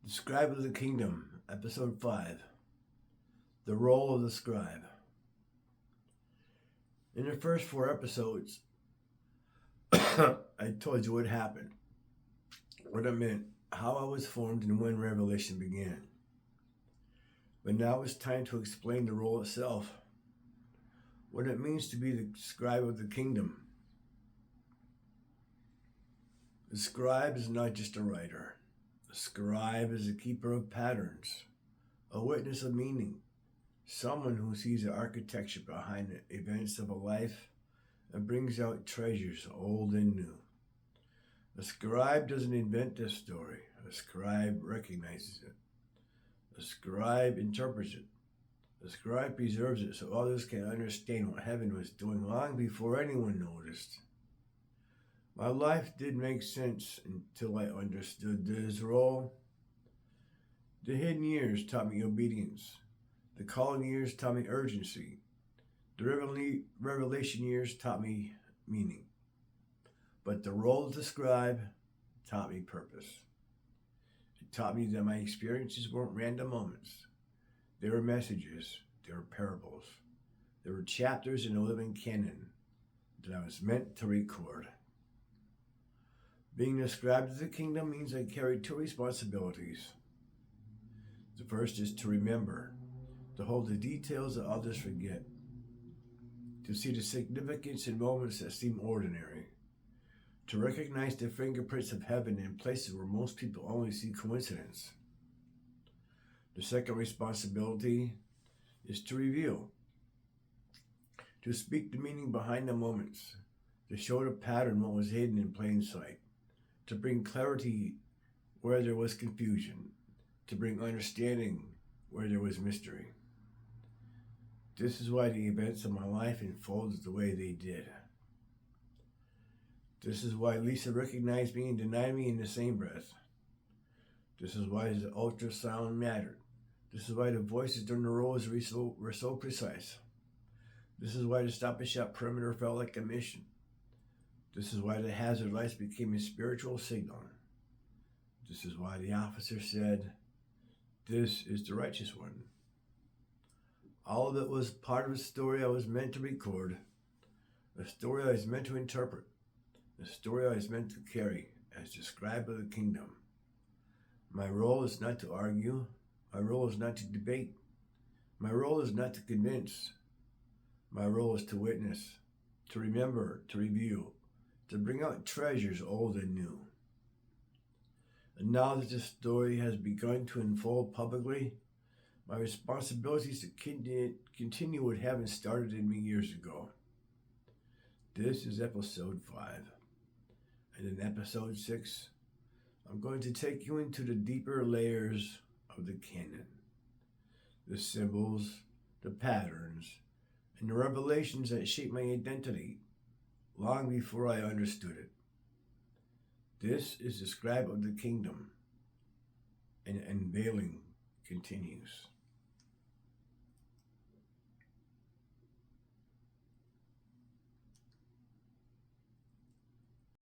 The Scribe of the Kingdom, Episode 5. The Role of the Scribe. In the first 4 episodes, I told you what happened, what it meant, how I was formed, and when Revelation began. But now it's time to explain the role itself, what it means to be the Scribe of the Kingdom. The Scribe is not just a writer. The Scribe is a keeper of patterns, a witness of meaning, someone who sees the architecture behind the events of a life and brings out treasures old and new. The Scribe doesn't invent this story. The Scribe recognizes it. The Scribe interprets it. The Scribe preserves it so others can understand what heaven was doing long before anyone noticed. My life did make sense until I understood this role. The hidden years taught me obedience. The calling years taught me urgency. The revelation years taught me meaning. But the role of the scribe taught me purpose. It taught me that my experiences weren't random moments. They were messages. They were parables. They were chapters in a living canon that I was meant to record. Being the scribe of the kingdom means I carry 2 responsibilities. The first is to remember, to hold the details that others forget, to see the significance in moments that seem ordinary, to recognize the fingerprints of heaven in places where most people only see coincidence. The second responsibility is to reveal, to speak the meaning behind the moments, to show the pattern what was hidden in plain sight, to bring clarity where there was confusion, to bring understanding where there was mystery. This is why the events of my life unfolded the way they did. This is why Lisa recognized me and denied me in the same breath. This is why the ultrasound mattered. This is why the voices during the rolls were so precise. This is why the Stop and Shop perimeter felt like a mission. This is why the hazard lights became a spiritual signal. This is why the officer said, "This is the righteous one." All of it was part of a story I was meant to record, a story I was meant to interpret, a story I was meant to carry as the scribe of the kingdom. My role is not to argue. My role is not to debate. My role is not to convince. My role is to witness, to remember, to review, to bring out treasures old and new. And now that this story has begun to unfold publicly, my responsibilities to continue what haven't started in me years ago. This is episode 5. And in episode 6, I'm going to take you into the deeper layers of the canon. The symbols, the patterns, and the revelations that shape my identity long before I understood it. This is the scribe of the kingdom, and unveiling continues.